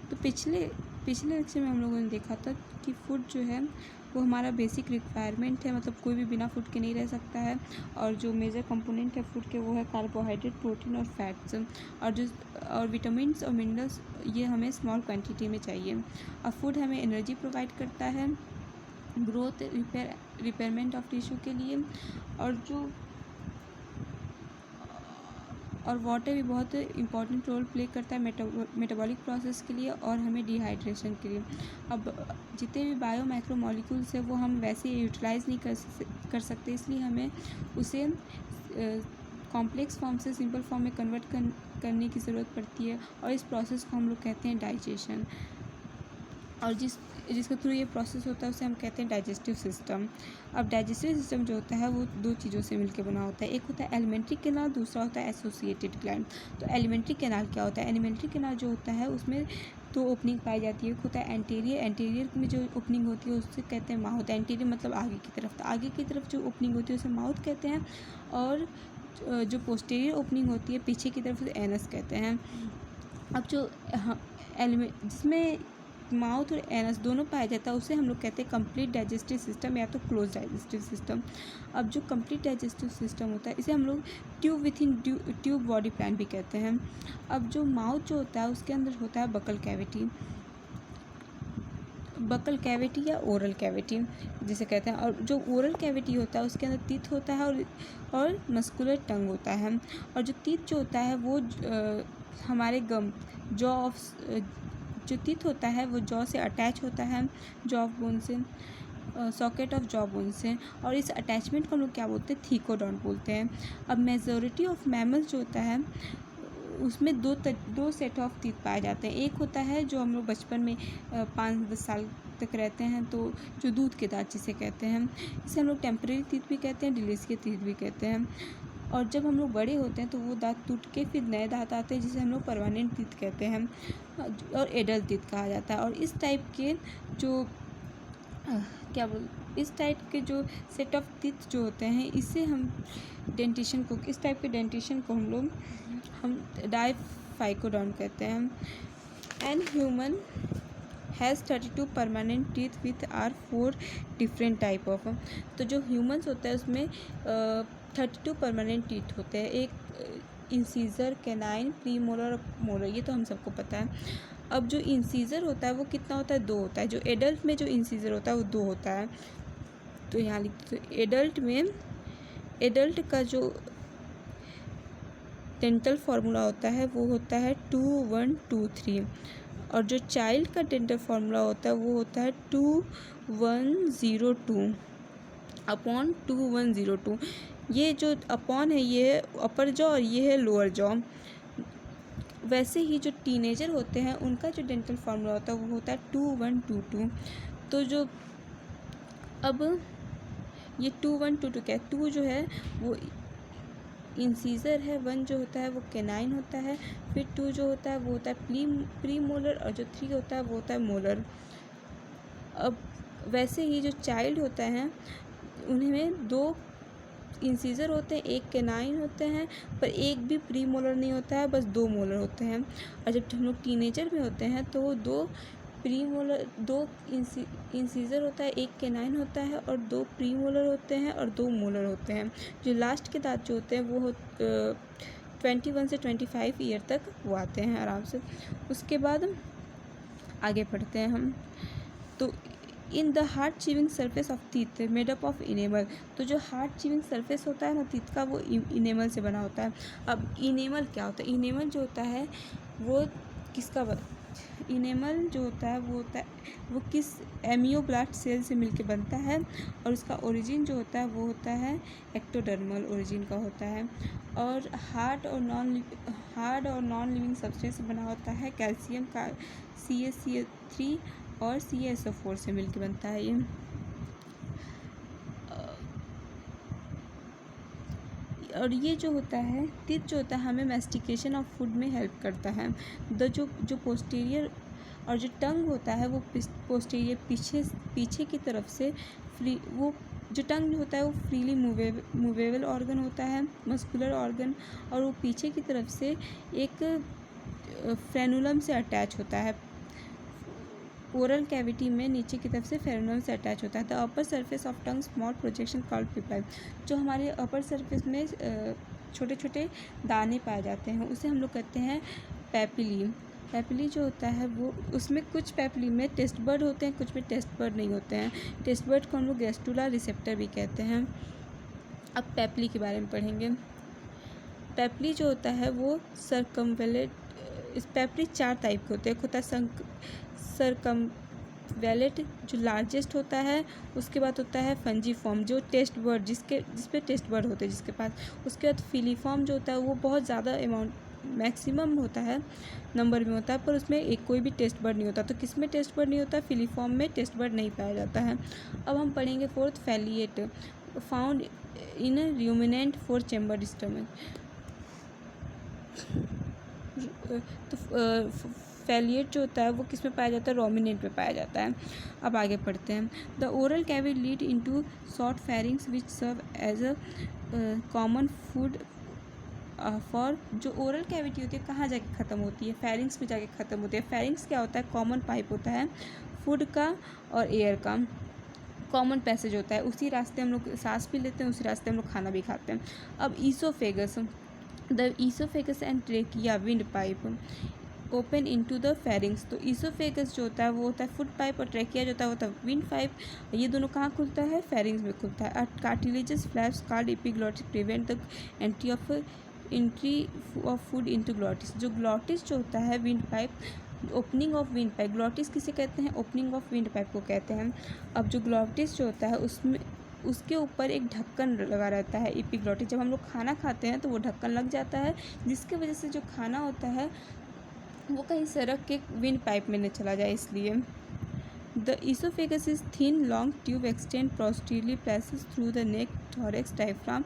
तो पिछले लेक्चर में हम लोगों ने देखा था कि फूड जो है वो हमारा बेसिक रिक्वायरमेंट है, मतलब कोई भी बिना फूड के नहीं रह सकता है। और जो मेजर कंपोनेंट है फूड के वो है कार्बोहाइड्रेट, प्रोटीन और फैट्स। और विटामिन्स और मिनरल्स ये हमें स्मॉल क्वांटिटी में चाहिए। और फूड हमें एनर्जी प्रोवाइड करता है ग्रोथ, रिपेयरमेंट ऑफ टिश्यू के लिए। और वाटर भी बहुत इंपॉर्टेंट रोल प्ले करता है मेटाबॉलिक प्रोसेस के लिए और हमें डिहाइड्रेशन के लिए। अब जितने भी बायो माइक्रो मॉलिक्यूल्स है वो हम वैसे यूटिलाइज़ नहीं कर सकते, इसलिए हमें उसे कॉम्प्लेक्स फॉर्म से सिंपल फॉर्म में कन्वर्ट करने की ज़रूरत पड़ती है। और इस प्रोसेस को हम लोग कहते हैं डाइजेशन। और जिसके थ्रू ये प्रोसेस होता है उसे हम कहते हैं डाइजेस्टिव सिस्टम। अब डाइजेस्टिव सिस्टम जो होता है वो दो चीज़ों से मिलकर बना होता है, एक होता है एलिमेंट्री कैनाल, दूसरा होता है एसोसिएटेड ग्लैंड। तो एलिमेंट्री कैनाल क्या होता है? एलिमेंट्री कैनाल जो होता है उसमें दो ओपनिंग पाई जाती है। एक होता है एंटीरियर में जो ओपनिंग होती है उससे कहते हैं माउथ। एंटीरियर मतलब आगे की तरफ, तो आगे की तरफ जो ओपनिंग होती है उसे माउथ कहते हैं। और जो पोस्टीरियर ओपनिंग होती है पीछे की तरफ उसे एनस कहते हैं। अब जो जिसमें माउथ और एनस दोनों पाया जाता है उसे हम लोग कहते हैं कंप्लीट डाइजेस्टिव सिस्टम या तो क्लोज डाइजेस्टिव सिस्टम। अब जो कंप्लीट डाइजेस्टिव सिस्टम होता है इसे हम लोग tube within tube body plan भी कहते हैं। अब जो माउथ जो होता है उसके अंदर होता है बकल कैविटी या ओरल कैविटी जिसे कहते हैं। और जो ओरल कैविटी होता है उसके अंदर टीथ होता है और मस्कुलर टंग होता है। और जो टीथ जो होता है वो हमारे जो टीथ होता है वो जॉ से अटैच होता है, जॉ ऑफ बोन से, सॉकेट ऑफ जॉ बोन से। और इस अटैचमेंट को हम लोग क्या बोलते हैं? थीकोडॉन बोलते हैं। अब मेजॉरिटी ऑफ मैमल्स जो होता है उसमें दो सेट ऑफ टीथ पाए जाते हैं। एक होता है जो हम लोग बचपन में 5-10 साल तक रहते हैं तो जो दूध के दांत जिसे कहते हैं, इसे हम लोग टेम्परेरी टीथ भी कहते हैं, डिलीशियस टीथ भी कहते हैं। और जब हम लोग बड़े होते हैं तो वो दांत टूट के फिर नए दांत आते हैं जिसे हम लोग परमानेंट टीथ कहते हैं और एडल्ट टीथ कहा जाता है। और इस टाइप के जो सेट ऑफ टीथ जो होते हैं इससे हम इस टाइप के डेंटिशन को हम डाइफाइकोडॉन कहते हैं। And human has 32 permanent teeth with are 4 different type of. तो जो ह्यूमन्स होता है उसमें 32 परमानेंट टीथ होते हैं। एक इंसीजर, कैनाइन, प्रीमोलर और मोलर, ये तो हम सबको पता है। अब जो इंसीजर होता है वो कितना होता है? 2 होता है। जो एडल्ट में जो इंसीजर होता है वो 2 होता है। तो यहाँ लिखते तो एडल्ट का जो डेंटल फार्मूला होता है वो होता है 2123। और जो चाइल्ड का डेंटल फार्मूला होता है वो होता है 2102 अपॉन 2102। ये जो अपॉन है ये है अपर जॉ और ये है लोअर जॉ। वैसे ही जो टीनेजर होते हैं उनका जो डेंटल फार्मूला होता है वो होता है 2122। तो जो अब ये 2122 क्या है? 2 जो है वो इंसीजर है, 1 जो होता है वो कैनाइन होता है, फिर 2 जो होता है वो होता है प्री मोलर और जो 3 होता है वो होता है मोलर। अब वैसे ही जो चाइल्ड होता है उनमें 2 इंसीजर होते हैं, एक कैनाइन होते हैं पर एक भी प्री मोलर नहीं होता है, बस 2 मोलर होते हैं। और जब हम लोग टीनेजर में होते हैं तो 2 इंसीजर होता है, एक कैनाइन होता है और 2 प्री मोलर होते हैं और 2 मोलर होते हैं। जो लास्ट के दांत जो होते हैं वो 21 से 25 ईयर तक वो आते हैं आराम से। उसके बाद आगे पढ़ते हैं हम। तो in the hard chewing surface of teeth made up of enamel. तो जो हार्ड चीविंग सरफेस होता है ना टीथ का वो इनेमल से बना होता है। अब इनेमल क्या होता है? इनेमल जो होता है वो इनेमल जो होता है वो किस एमियोब्लास्ट सेल से मिलके बनता है और उसका ओरिजिन जो होता है वो होता है एक्टोडर्मल ओरिजिन का होता है। और हार्ड और नॉन लिविंग सब्सटेंस से बना होता है। कैल्शियम का CaCO3 और CaSO4 से मिलके बनता है ये। और ये जो होता है टीथ जो होता है हमें मैस्टिकेशन ऑफ फूड में हेल्प करता है। जो पोस्टीरियर और जो टंग होता है वो पोस्टीरियर पीछे की तरफ से वो जो टंग होता है वो फ्रीली मूवेबल ऑर्गन होता है, मस्कुलर ऑर्गन। और वो पीछे की तरफ से एक फ्रेनुलम से अटैच होता है। ओरल कैविटी में नीचे की तरफ से फेरेनम से अटैच होता है। The upper surface of tongue small projection called papillae. जो हमारे अपर सरफेस में छोटे छोटे दाने पाए जाते हैं उसे हम लोग कहते हैं पैपिली। पैपिली जो होता है वो उसमें कुछ पैपिली में टेस्ट बर्ड होते हैं, कुछ में टेस्ट बर्ड नहीं होते हैं। टेस्ट बर्ड को हम लोग गैस्ट्रुला रिसेप्टर भी कहते हैं। अब पैपिली के बारे में पढ़ेंगे। पैपिली जो होता है वो सरकमवेलेट, इस पैपिली 4 टाइप के होते हैं। एक होता है सरकमवेलेट जो लार्जेस्ट होता है, उसके बाद होता है फंजीफॉर्म जो टेस्ट बर्ड जिस पे टेस्ट बर्ड होते हैं जिसके पास। उसके बाद फिलीफॉर्म जो होता है वो बहुत ज़्यादा अमाउंट मैक्सिमम होता है, नंबर में होता है, पर उसमें एक कोई भी टेस्ट बर्ड नहीं होता। तो किस में टेस्ट बर्ड नहीं होता? फिलीफॉर्म में टेस्ट बर्ड नहीं पाया जाता है। अब हम पढ़ेंगे 4th फैलिएट found in ruminant 4 chamber stomach. तो फैलिएट जो होता है वो किस में पाया जाता है? रोमिनेंट में पाया जाता है। अब आगे पढ़ते हैं। The oral cavity lead into short pharynx which serve as a common food for. जो ओरल कैविटी होती है कहाँ जाके ख़त्म होती है? फेरिंग्स में जाके ख़त्म होती है। फेरिंग्स क्या होता है? कॉमन पाइप होता है फूड का और एयर का, कॉमन पैसेज होता है। उसी रास्ते हम लोग सांस भी लेते हैं, उसी रास्ते हम लोग खाना भी खाते हैं। अब oesophagus, the oesophagus and trachea wind pipe open into the pharynx. तो ईसोफेगस जो होता है वो होता है फूड पाइप और ट्रेकिया जो होता है वो होता है विंड पाइप। ये दोनों कहाँ खुलता है? फेरिंग्स में खुलता है। Cartilaginous flaps called epiglottis prevent the entry of food into glottis. जो ग्लॉटिस जो होता है wind pipe, opening of wind pipe, glottis किसे कहते हैं? ओपनिंग ऑफ विंड पाइप को कहते हैं। अब जो ग्लॉटिस जो होता है उसमें उसके ऊपर एक ढक्कन लगा रहता है एपिग्लॉटिस। जब हम लोग खाना खाते हैं तो वो ढक्कन लग जाता है, जिसकी वजह से जो खाना होता है वो कहीं सरक के विंड पाइप में न चला जाए, इसलिए। The oesophagus is thin long tube extend posteriorly passes through the neck thorax diaphragm.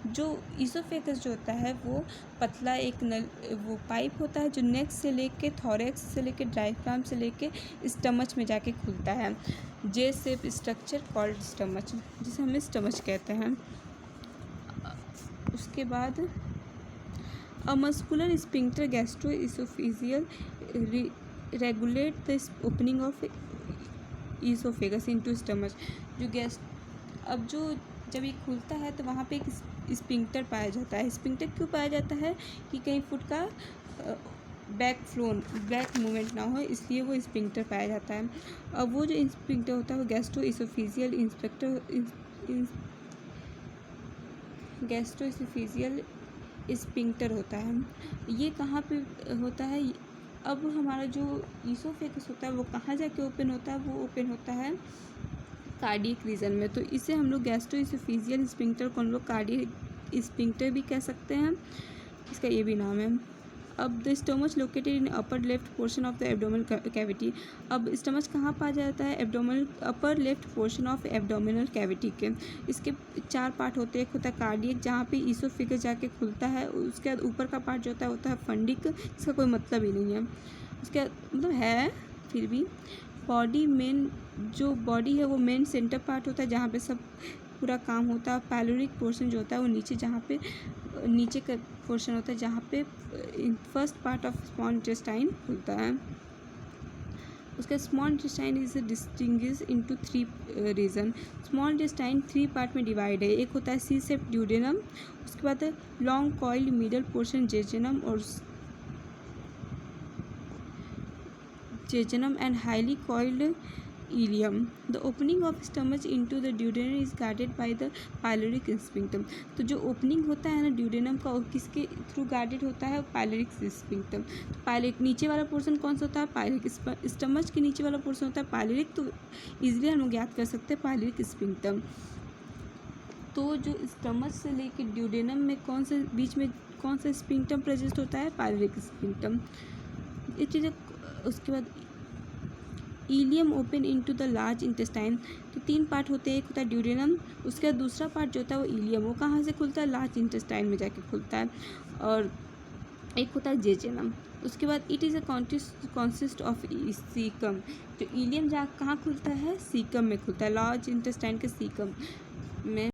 जो ईसोफेगस जो होता है वो पतला एक वो पाइप होता है जो नेक से लेके थॉरेक्स से लेके डायफ्राम से लेके स्टमच में जाके खुलता है। जे शेप स्ट्रक्चर कॉल्ड स्टमच, जिसे हम स्टमच कहते हैं। उसके बाद a muscular sphincter gastro-oesophageal regulate the opening of oesophagus into stomach. अब जो जब ये खुलता है तो वहाँ पे एक स्पिंक्टर पाया जाता है। स्पिंक्टर क्यों पाया जाता है? कि कहीं फूड का बैक मूवमेंट ना हो, इसलिए वो स्पिंक्टर पाया जाता है। अब वो जो स्पिंक्टर होता है वो गैस्ट्रोइसोफेजियल स्पिंक्टर होता है। ये कहाँ पे होता है? अब हमारा जो ईसोफेगस होता है वो कहाँ जाके ओपन होता है? वो ओपन होता है कार्डियक रीजन में। तो इसे हम लोग गैस्ट्रोइसोफेजियल स्पिंक्टर को हम लोग कार्डियक स्पिंक्टर भी कह सकते हैं, इसका ये भी नाम है। अब the stomach located in upper left portion of the abdominal cavity. अब स्टमच कहाँ पाया जाता है? Upper left portion of abdominal cavity के। इसके 4 पार्ट होते हैं। एक होता है कार्डियक जहाँ पे ईसोफेगस जाके खुलता है। उसके बाद ऊपर का पार्ट जो होता है फंडिक, इसका कोई मतलब ही नहीं है। उसके मतलब है फिर भी। जो बॉडी है वो मेन सेंटर पार्ट होता है जहाँ पे सब पूरा काम होता है। पाइलोरिक पोर्शन जो होता है वो नीचे का पोर्शन होता है जहाँ पे first part of small intestine होता है। उसका small intestine is distinguish into 3 region. Small intestine 3 part में डिवाइड है। एक होता है सी शेप ड्यूडेनम, उसके बाद long coiled middle portion jejunum and highly coiled ileum. The opening of stomach into the duodenum is guarded by the pyloric sphincter. तो जो opening होता है ना ड्यूडेनम का, और किसके थ्रू गार्डेड होता है? Pyloric sphincter. तो पाइलोरिक नीचे वाला पोर्शन कौन सा होता है? पाइलोरिक। स्टमच के नीचे वाला पोर्शन होता है पाइलोरिक, तो इजीली हम लोग याद कर सकते हैं पाइलोरिक स्फिंक्टर। तो जो स्टमच से लेके ड्यूडेनम में बीच में कौन सा स्फिंक्टर प्रेजेंट होता है? Pyloric sphincter. ये चीज़ें। उसके बाद ileum open into the large intestine. तो 3 पार्ट होते हैं। एक होता है ड्यूडेनम, उसके बाद दूसरा पार्ट जो होता है वो इलियम, वो कहाँ से खुलता है? लार्ज इंटेस्टाइन में जाके खुलता है। और एक होता है जेजेनम। उसके बाद it is a consist of caecum. जो इलियम कहाँ खुलता है? सीकम में खुलता है, लार्ज इंटेस्टाइन के सीकम में।